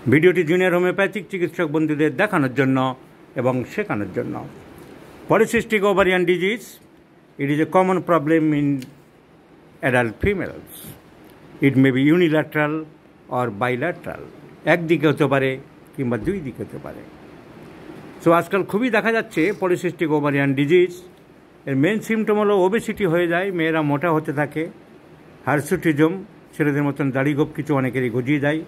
ভিডিওটি junior homeopathic চিকিৎসক বন্ধুদের দেখানোর জন্য এবং শেখানোর জন্য। Polycystic ovarian disease, it is a common problem in adult females. It may be unilateral or bilateral, একদিকে হতে পারে কিংবা দুই দিকে হতে পারে। সো আজকাল খুবই দেখা যাচ্ছে পলিসিস্টিক ওভারিয়ান ডিজিজ এর মেন সিমটম হলো ওবেসিটি হয়ে যায়, মেয়েরা মোটা হতে থাকে, হার্সুটিজম, ছেলেদের মতন দাড়ি গোপ কিছু অনেকেরই গজিয়ে যায়,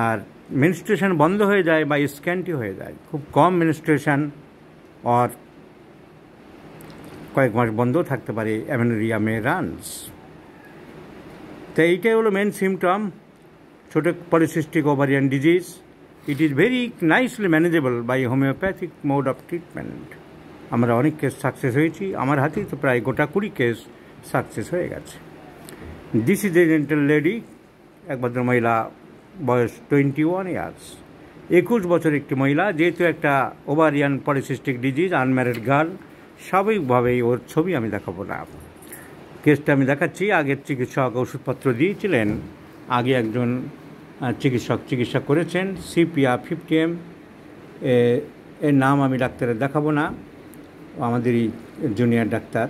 আর মেনস্ট্রুয়েশন বন্ধ হয়ে যায় বা স্ক্যান্টি হয়ে যায়, খুব কম মেনস্ট্রুয়েশন আর কয়েক মাস বন্ধ থাকতে পারে, অ্যামেনোরিয়া মে রানস। তো এইটাই হলো মেন সিমটম ছোট polycystic ovarian disease. It is very nicely manageable by homeopathic mode of treatment. আমরা অনেক কেস সাকসেস হয়েছি, আমার হাতেই তো প্রায় গোটা 20 কেস সাকসেস হয়ে গেছে। This is a gentle lady, এক ভদ্র মহিলা, বয়স 21 ইয়ার্স, 21 বছর একটি মহিলা। যেহেতু একটা ovarian polycystic disease, unmarried girl, স্বাভাবিকভাবেই ওর ছবি আমি দেখাবো না। কেসটা আমি দেখাচ্ছি। আগের চিকিৎসক ওষুধপত্র দিয়েছিলেন, আগে একজন চিকিৎসক চিকিৎসা করেছেন, CPR 50M, এর নাম আমি ডাক্তারের দেখাবো না, আমাদেরই জুনিয়র ডাক্তার।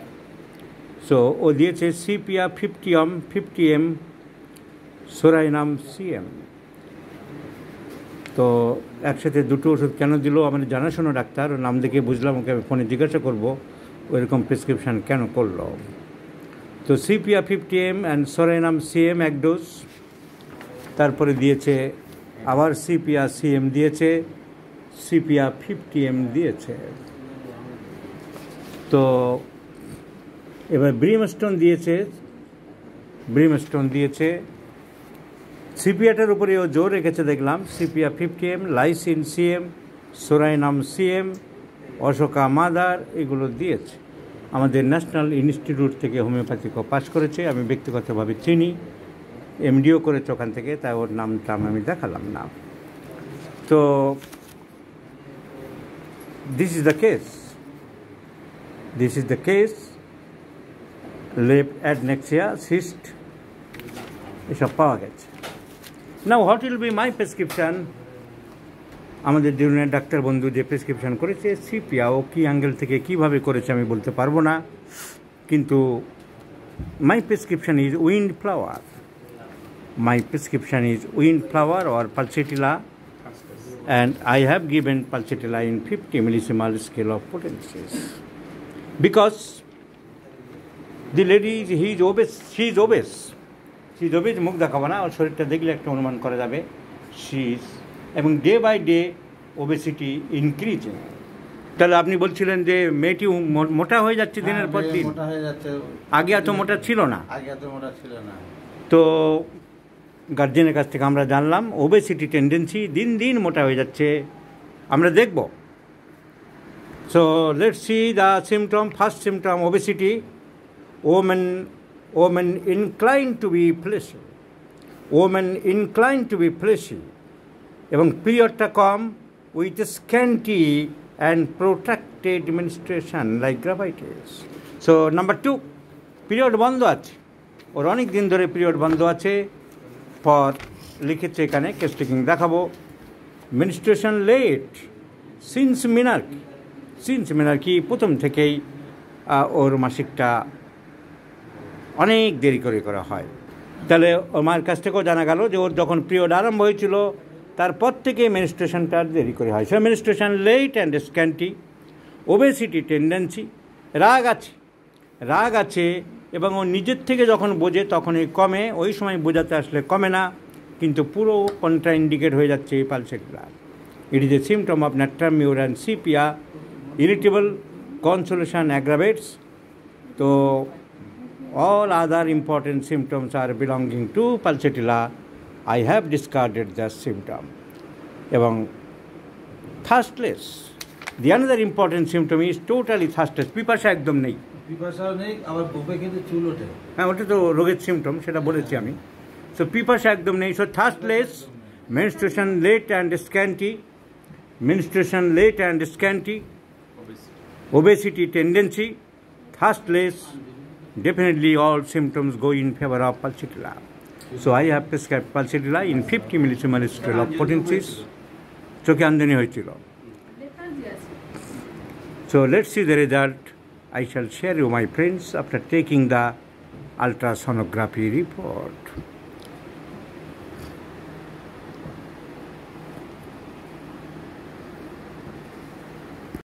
সো ও দিয়েছে CPR 50M সোরাইনাম CM। তো একসাথে দুটো ওষুধ কেন দিল আমাদের জানাশোনা ডাক্তার, ওর নাম দেখে বুঝলাম, ওকে আমি ফোনে জিজ্ঞাসা করবো ওইরকম প্রেসক্রিপশান কেন করলো। তো CPR 50M and psorinum CM এক ডোজ, তারপরে দিয়েছে আবার CPR CM দিয়েছে, CPR 50M দিয়েছে। তো এবার ব্রিমস্টোন দিয়েছে। CPRটার উপরে ও জোর রেখেছে দেখলাম, CPR 50M, lysine CM, psorinum CM, Ashoka mother, এগুলো দিয়েছে। আমাদের ন্যাশনাল ইনস্টিটিউট থেকে হোমিওপ্যাথিকও পাস করেছে, আমি ব্যক্তিগতভাবে চিনি, MDও করেছে ওখান থেকে, তাই ওর নামটা আমি দেখালাম না। তো this is the case, left adnexia, cyst, এসব পাওয়া গেছে। Now what will be my prescription. আমাদের জুনিয়র ডাক্তার বন্ধু যে প্রেসক্রিপশান করেছে, CPR ও কী অ্যাঙ্গেল থেকে কীভাবে করেছে আমি বলতে পারবো না, কিন্তু my prescription is wind flower. or pulsatilla, and I have given pulsatilla in 50 millisimal scale of potencies. Because the lady, she is obese, মুখ দেখাবো না, ওর শরীরটা দেখলে একটা অনুমান করা যাবে, এবং day by day obesity increasing. তাহলে আপনি বলছিলেন যে মেয়েটি মোটা হয়ে যাচ্ছে দিনের পর দিন, আগে এত মোটা ছিল না। তো গার্জেনের কাছ থেকে আমরা জানলাম ওবেসিটি টেন্ডেন্সি, দিন দিন মোটা হয়ে যাচ্ছে, আমরা দেখব। So let's see the symptom. First symptom obesity, women inclined to be fleshy, এবং পিরিয়ডটা কম, with scanty and protracted menstruation like graphites. So number 2, period বন্ধ আছে, ওর অনেক দিন ধরে পিরিয়ড বন্ধ আছে। পর লিখেছে এখানে, কেস টেকিং দেখাবো, মেনস্ট্রুয়েশন লেট সিন্স মিনার্কি, প্রথম থেকেই ওর মাসিকটা অনেক দেরি করে করা হয়। তাহলে ওর মায়ের কাছ থেকেও জানা গেল যে ওর যখন পিরিয়ড আরম্ভ হয়েছিল তারপর থেকে মেনস্ট্রুয়েশনটা দেরি করে হয়। So menstruation late and scanty, obesity tendency, রাগ আছে, এবং ও নিজের থেকে যখন বোঝে তখনই কমে, ওই সময় বোঝাতে আসলে কমে না, কিন্তু পুরো কন্ট্রাইন্ডিকেট হয়ে যাচ্ছে এই pulsatilla. It is a symptom of ন্যাট্রামিউর and CPR, irritable, consolation aggravates. তো all other important symptoms are belonging to pulsatilla. I have discarded the symptom. এবং থার্স্টলেস, the another important symptom is totally thirstless, পিপাসা একদম নেই, আবার বুকে কিন্তু চুল ওঠে। হ্যাঁ, ওটা তো রোগের সিমটম, সেটা বলেছি আমি। সো পিপাসা একদম নেই। So thirstless, menstruation late and scanty, obesity tendency, thirstless, definitely all symptoms go in favor of pulsatilla. So I have prescribed Pulsatilla in 50 millisieverts scale of potencies. চোখে আমদানি হয়েছিল. So let's see the result. I shall share you, my friends, after taking the ultrasonography report.